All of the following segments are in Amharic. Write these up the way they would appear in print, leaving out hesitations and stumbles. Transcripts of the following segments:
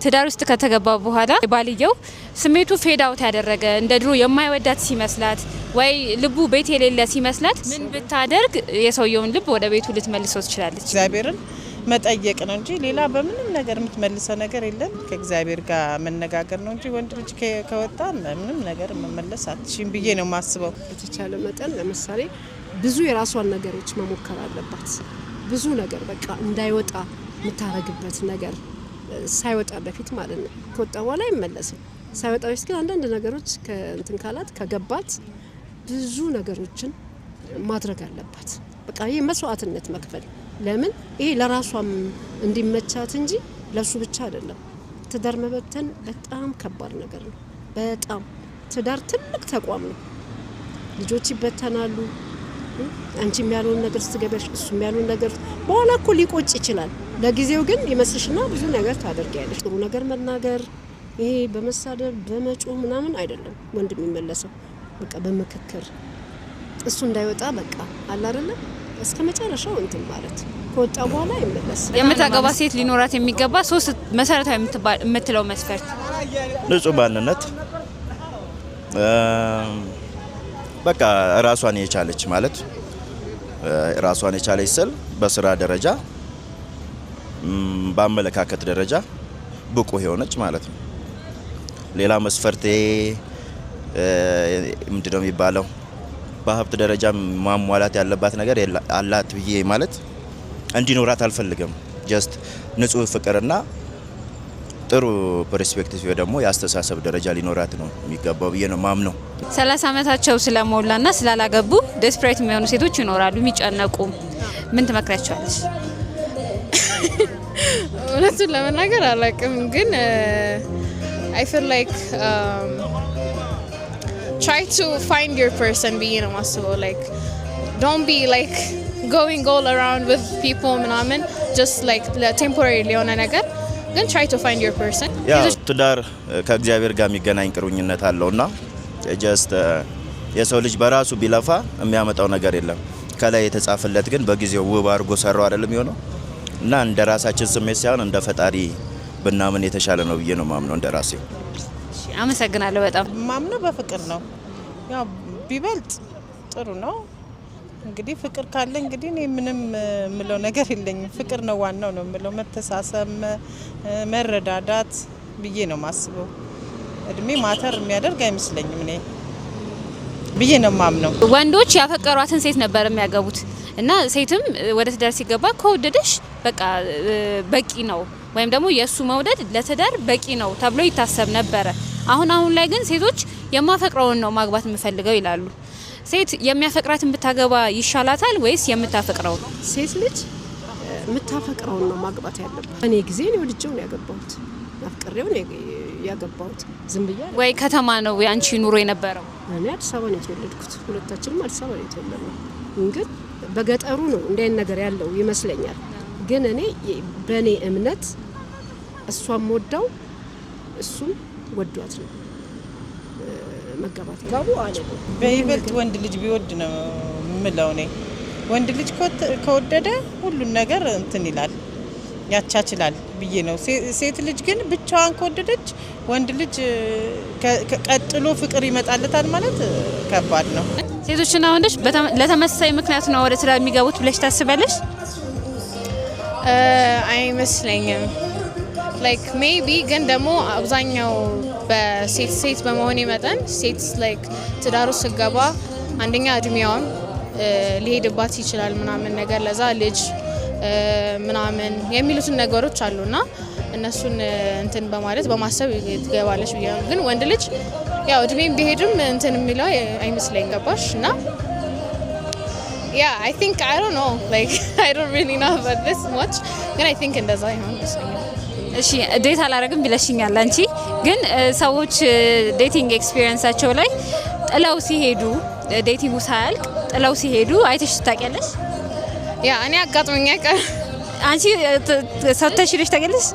ትዳር ውስጥ ከተገባ በኋላ ባልየው ስሜቱ ፌድ አውት ያደረገ እንደ ድሮ የማይወዳት ሲመስላት ወይ ልቡ ቤት የሌለ ሲመስላት ምን ብታደርግ የሰውየውን ልብ ወደ ቤቱ ልትመልሰው ትችላለች? እግዚአብሔርን መጠየቅ ነው እንጂ ሌላ በምንም ነገር የምትመልሰው ነገር የለም። ከእግዚአብሔር ጋር መነጋገር ነው እንጂ ወንድ ልጅ ከወጣ ምንም ነገር መመለስ አትችልም ብዬ ነው ማስበው። በተቻለ መጠን ለምሳሌ ብዙ የራሷን ነገሮች መሞከር አለባት። ብዙ ነገር በቃ እንዳይወጣ የምታረግበት ነገር ሳይወጣ በፊት ማለት ነው። ከወጣ በኋላ አይመለስም። ሳይወጣ በፊት ግን አንዳንድ ነገሮች ከእንትን ካላት ከገባት ብዙ ነገሮችን ማድረግ አለባት። በቃ ይሄ መስዋዕትነት መክፈል ለምን ይሄ ለራሷም እንዲመቻት እንጂ ለሱ ብቻ አይደለም። ትዳር መበተን በጣም ከባድ ነገር ነው። በጣም ትዳር ትልቅ ተቋም ነው። ልጆች ይበተናሉ። አንቺም ያለውን ነገር ስትገበሽ እሱም ያለውን ነገር በኋላ እኮ ሊቆጭ ይችላል። ለጊዜው ግን ይመስልሽና ብዙ ነገር ታደርጊያለሽ። ጥሩ ነገር መናገር ይሄ በመሳደብ በመጮህ ምናምን አይደለም ወንድ የሚመለሰው። በቃ በመከከር እሱ እንዳይወጣ በቃ አለ አይደለ እስከ መጨረሻው እንትን ማለት ከወጣ በኋላ ይመለስ። የምታገባ ሴት ሊኖራት የሚገባ ሶስት መሰረታዊ የምትለው መስፈርት ንጹህ ማንነት፣ በቃ ራሷን የቻለች ማለት ራሷን የቻለች ስል በስራ ደረጃ በአመለካከት ደረጃ ብቁ የሆነች ማለት ነው። ሌላ መስፈርቴ ምንድነው የሚባለው? በሀብት ደረጃ ማሟላት ያለባት ነገር አላት ብዬ ማለት እንዲኖራት አልፈልግም። ጀስት ንጹህ ፍቅርና ጥሩ ፐርስፔክቲቭ ደግሞ ያስተሳሰብ ደረጃ ሊኖራት ነው የሚገባው ብዬ ነው ማምነው። 30 አመታቸው ስለሞላና ስላላገቡ ዴስፕሬት የሚሆኑ ሴቶች ይኖራሉ፣ የሚጨነቁ። ምን ትመክራቸዋለሽ? እውነቱን ለመናገር አላውቅም፣ ግን I feel like try to find your person being a muscle, like don't be like going all around with people ምናምን just like temporarily on a ነገር ግን try to find your person። ያ ትዳር ከእግዚአብሔር ጋር የሚገናኝ ቅሩኝነት አለውና just የሰው ልጅ በራሱ ቢለፋ የሚያመጣው ነገር የለም። ከላይ የተጻፈለት ግን በጊዜው ውብ አድርጎ ሰራው አይደለም የሚሆነው እና እንደ ራሳችን ስሜት ሳይሆን እንደ ፈጣሪ ብናምን የተሻለ ነው ብዬ ነው ማምነው እንደራሴ። አመሰግናለሁ በጣም። ማምነው በፍቅር ነው። ያው ቢበልጥ ጥሩ ነው። እንግዲህ ፍቅር ካለ እንግዲህ እኔ ምንም ምለው ነገር የለኝም። ፍቅር ነው ዋናው ነው ምለው። መተሳሰብ፣ መረዳዳት ብዬ ነው ማስበው። እድሜ ማተር የሚያደርግ አይመስለኝም እኔ ብዬ ነው ማምነው። ወንዶች ያፈቀሯትን ሴት ነበር የሚያገቡት እና ሴትም ወደ ትዳር ሲገባ ከወደደሽ በቃ በቂ ነው ወይም ደግሞ የሱ መውደድ ለትዳር በቂ ነው ተብሎ ይታሰብ ነበር። አሁን ላይ ግን ሴቶች የማፈቅረውን ነው ማግባት የምፈልገው ይላሉ። ሴት የሚያፈቅራትን ብታገባ ይሻላታል ወይስ የምታፈቅረው? ሴት ልጅ የምታፈቅረውን ነው ማግባት ያለባት። እኔ ጊዜ ነው ወድጄው ነው ያገባሁት፣ አፍቅሬው ነው ያገባሁት። ዝም ብያ ወይ ከተማ ነው ያንቺ ኑሮ የነበረው? እኔ አዲስ አበባ ነው የተወለድኩት። ሁለታችንም አዲስ አበባ ነው የተወለድነው። ግን በገጠሩ ነው እንዲህ ነገር ያለው ይመስለኛል። ግን እኔ በእኔ እምነት እሷም ወዳው እሱም ወዷት ነው መጋባት ጋቡ አለ። በይበልጥ ወንድ ልጅ ቢወድ ነው ምለው እኔ። ወንድ ልጅ ከወደደ ሁሉን ነገር እንትን ይላል ያቻችላል ብዬ ነው። ሴት ልጅ ግን ብቻዋን ከወደደች ወንድ ልጅ ቀጥሎ ፍቅር ይመጣለታል ማለት ከባድ ነው። ሴቶችና ወንዶች ለተመሳሳይ ምክንያት ነው ወደ ትዳር የሚገቡት ብለሽ ታስባለሽ? አይመስለኝም። like maybe ግን ደግሞ አብዛኛው በሴት በመሆን መጠን ሴት like ትዳሩ ስገባ አንደኛ እድሜዋም ሊሄድባት ይችላል ምናምን ነገር ለዛ ልጅ ምናምን የሚሉትን ነገሮች አሉና እነሱን እንትን በማለት በማሰብ ትገባለች ብዬ ነው። ግን ወንድ ልጅ ያው እድሜም ቢሄድም እንትን የሚለው አይመስለኝም። ገባሽና yeah I think I don't know like I don't really know about this much ግን I think እንደዛ ይሆን ይመስለኛል። እሺ ዴት አላረግም ብለሽኛል አንቺ ግን ሰዎች ዴቲንግ ኤክስፒሪየንሳቸው ላይ ጥለው ሲሄዱ ዴቲንጉ ሳያልቅ ጥለው ሲሄዱ አይተሽ ታውቂያለሽ? ያ እኔ አጋጥሞኛ ቀር አንቺ ሰተሽ ልጅ ታውቂያለሽ?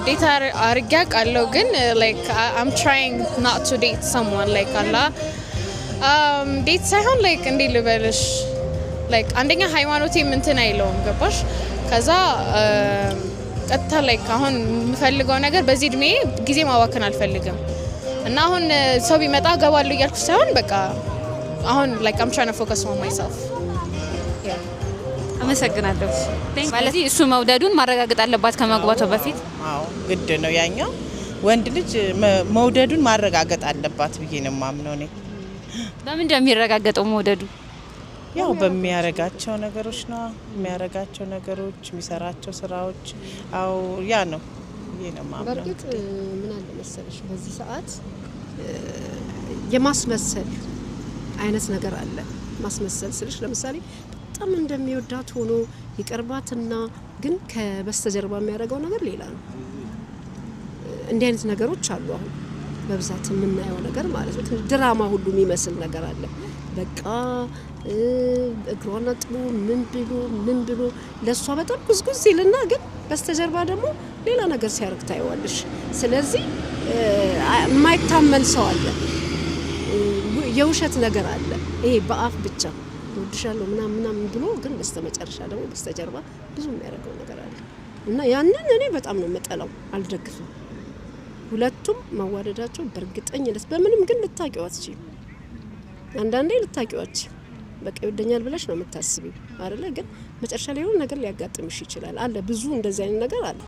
ዴት አርጋ ቃለው ግን like I'm trying not to date someone like Allah ዴት ሳይሆን like እንዴ ልበልሽ like አንደኛ ሃይማኖቴ እንትን አይለውም ገባሽ? ከዛ ቀጥታ ላይክ አሁን የምፈልገው ነገር በዚህ እድሜ ጊዜ ማባከን አልፈልግም እና አሁን ሰው ቢመጣ ገባለሁ እያልኩ ሳይሆን በቃ አሁን ላይክ I'm trying to focus on myself። አመሰግናለሁ። ማለት እሱ መውደዱን ማረጋገጥ አለባት ከመግባቷ በፊት። አዎ ግድ ነው። ያኛው ወንድ ልጅ መውደዱን ማረጋገጥ አለባት ብዬ ነው የማምነው እኔ። በምን እንደሚረጋገጠው መውደዱ? ያው በሚያረጋቸው ነገሮች ነው። የሚያረጋቸው ነገሮች፣ የሚሰራቸው ስራዎች አው ያ ነው ይሄ ነው ማምነው። በርግጥ ምን አለ መሰለሽ በዚህ ሰዓት የማስመሰል አይነት ነገር አለ። ማስመሰል ስልሽ ለምሳሌ በጣም እንደሚወዳት ሆኖ ይቀርባትና ግን ከበስተጀርባ የሚያደርገው ነገር ሌላ ነው። እንዲህ አይነት ነገሮች አሉ አሁን በብዛት የምናየው ነገር ማለት ነው። ድራማ ሁሉ የሚመስል ነገር አለ። በቃ እግሯን አጥቦ ምን ብሎ ለሷ በጣም ጉዝጉዝ ይልና ግን በስተጀርባ ደግሞ ሌላ ነገር ሲያርግ ታይዋለሽ። ስለዚህ የማይታመን ሰው አለ፣ የውሸት ነገር አለ። ይሄ በአፍ ብቻ እወድሻለሁ ምናምን ብሎ ግን በስተመጨረሻ ደግሞ በስተጀርባ ብዙ የሚያደርገው ነገር አለ እና ያንን እኔ በጣም ነው የምጠላው፣ አልደግፍም። ሁለቱም መዋደዳቸው በእርግጠኝነት በምንም ግን ልታቂው አትችይም። አንዳንዴ ልታቂው አትችይም። በቃ ይወደኛል ብለሽ ነው የምታስቢው አይደለ? ግን መጨረሻ ላይ የሆነ ነገር ሊያጋጥምሽ ይችላል። አለ ብዙ እንደዚህ አይነት ነገር አለ።